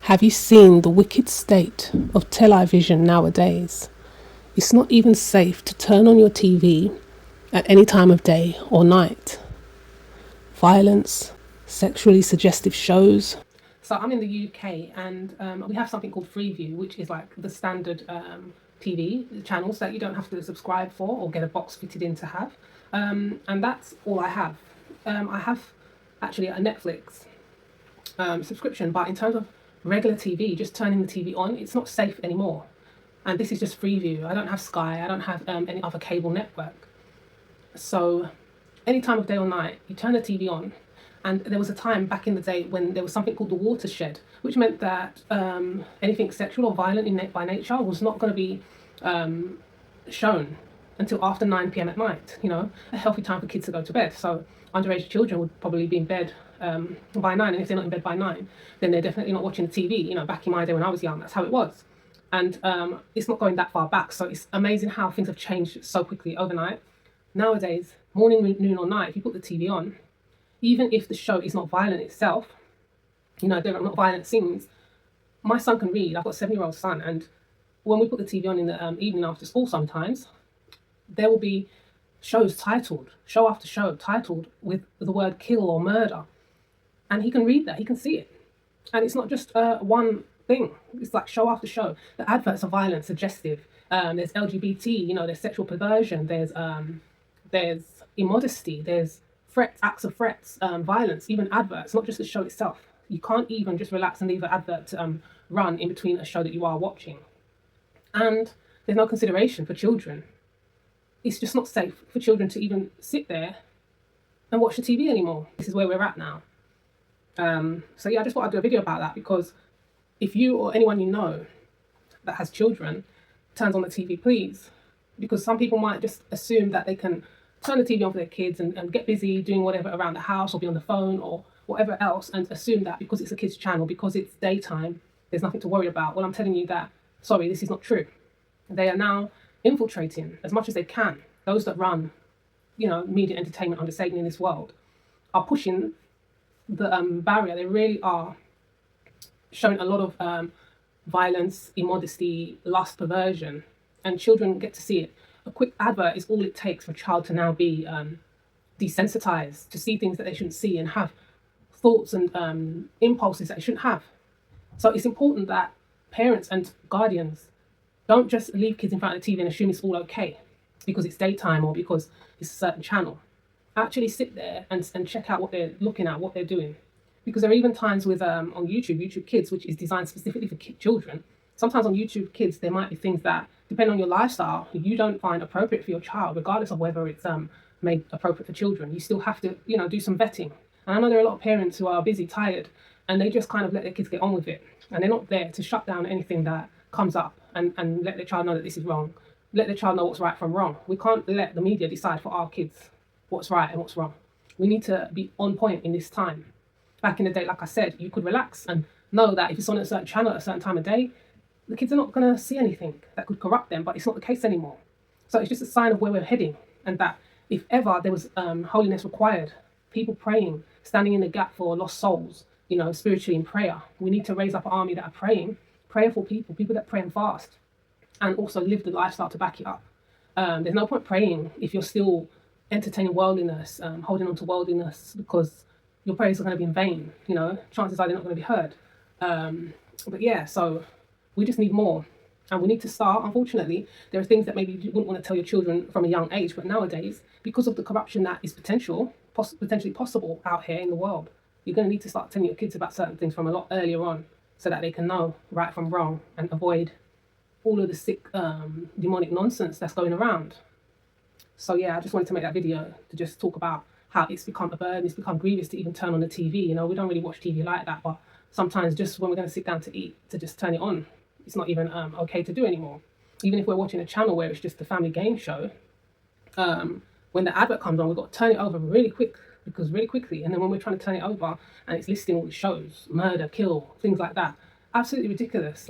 Have you seen the wicked state of television nowadays? It's not even safe to turn on your TV at any time of day or night. Violence, sexually suggestive shows. So I'm in the UK and we have something called Freeview, which is like the standard TV channels that you don't have to subscribe for or get a box fitted in to have. And that's all I have. I have actually a Netflix subscription, but in terms of regular TV, just turning the TV on, it's not safe anymore. And this is just Freeview. I don't have Sky. I don't have any other cable network. So any time of day or night, you turn the TV on. And there was a time back in the day when there was something called the watershed, which meant that anything sexual or violent by nature was not going to be shown until after 9 p.m. at night, a healthy time for kids to go to bed. So underage children would probably be in bed by 9, and if they're not in bed by 9, then they're definitely not watching the TV. Back in my day when I was young, that's how it was. And it's not going that far back, so it's amazing how things have changed so quickly overnight. Nowadays, morning, noon or night, if you put the TV on, even if the show is not violent itself, there are not violent scenes, my son can read. I've got a 7-year-old son, and when we put the TV on in the evening after school sometimes, there will be show after show titled with the word kill or murder. And he can read that, he can see it. And it's not just one thing, it's like show after show. The adverts are violent, suggestive. There's LGBT, there's sexual perversion, there's immodesty, there's acts of threats, violence, even adverts, not just the show itself. You can't even just relax and leave an advert to run in between a show that you are watching. And there's no consideration for children. It's just not safe for children to even sit there and watch the TV anymore. This is where we're at now. So yeah, I just thought I'd do a video about that, because if you or anyone you know that has children turns on the TV, please, because some people might just assume that they can turn the TV on for their kids and get busy doing whatever around the house or be on the phone or whatever else, and assume that because it's a kids channel, because it's daytime, there's nothing to worry about. Well, I'm telling you that, sorry, this is not true. They are now infiltrating as much as they can. Those that run, media entertainment under Satan in this world are pushing the barrier. They really are showing a lot of violence, immodesty, lust, perversion, and children get to see it. A quick advert is all it takes for a child to now be desensitized, to see things that they shouldn't see and have thoughts and impulses that they shouldn't have. So it's important that parents and guardians don't just leave kids in front of the TV and assume it's all okay because it's daytime or because it's a certain channel. Actually sit there and check out what they're looking at, what they're doing. Because there are even times with on YouTube Kids, which is designed specifically for children. Sometimes on YouTube Kids, there might be things that, depending on your lifestyle, you don't find appropriate for your child, regardless of whether it's made appropriate for children. You still have to, do some vetting. And I know there are a lot of parents who are busy, tired, and they just kind of let their kids get on with it. And they're not there to shut down anything that comes up and let their child know that this is wrong. Let their child know what's right from wrong. We can't let the media decide for our kids what's right and what's wrong. We need to be on point in this time. Back in the day, like I said, you could relax and know that if it's on a certain channel at a certain time of day, the kids are not going to see anything that could corrupt them, but it's not the case anymore. So it's just a sign of where we're heading, and that if ever there was holiness required, people praying, standing in the gap for lost souls, spiritually in prayer, we need to raise up an army that are praying, prayerful people that pray and fast, and also live the lifestyle to back it up. There's no point praying if you're still entertaining worldliness, holding on to worldliness, because your prayers are going to be in vain. Chances are they're not going to be heard. But yeah, so we just need more, and we need to start. Unfortunately, there are things that maybe you wouldn't want to tell your children from a young age, but nowadays, because of the corruption that is potentially possible out here in the world, you're going to need to start telling your kids about certain things from a lot earlier on, so that they can know right from wrong and avoid all of the sick demonic nonsense that's going around. So yeah, I just wanted to make that video to just talk about how it's become a burden, it's become grievous to even turn on the TV. We don't really watch TV like that, but sometimes just when we're going to sit down to eat, to just turn it on, it's not even okay to do anymore. Even if we're watching a channel where it's just a family game show, when the advert comes on, we've got to turn it over really quickly. And then when we're trying to turn it over and it's listing all the shows, murder, kill, things like that, absolutely ridiculous.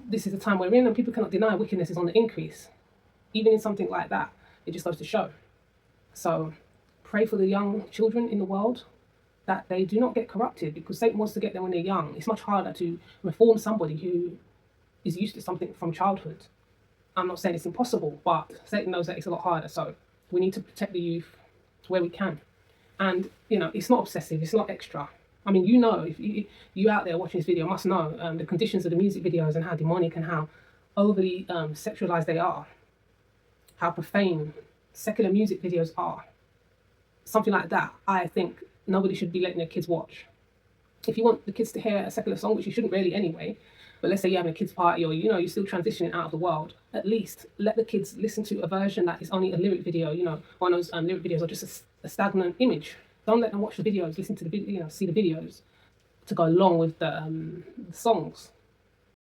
This is the time we're in, and people cannot deny wickedness is on the increase. Even in something like that, it just goes to show. So pray for the young children in the world. that they do not get corrupted, because Satan wants to get them when they're young. It's much harder to reform somebody who is used to something from childhood. I'm not saying it's impossible, but Satan knows that it's a lot harder. So we need to protect the youth where we can. And, it's not obsessive, it's not extra. I mean, if you out there watching this video must know the conditions of the music videos and how demonic and how overly sexualized they are, how profane secular music videos are. Something like that, I think nobody should be letting their kids watch. If you want the kids to hear a secular song, which you shouldn't really anyway, but let's say you're having a kids party, or you're still transitioning out of the world, at least let the kids listen to a version that is only a lyric video. One of those lyric videos are just a stagnant image. Don't let them watch the videos, listen to the video, see the videos to go along with the songs.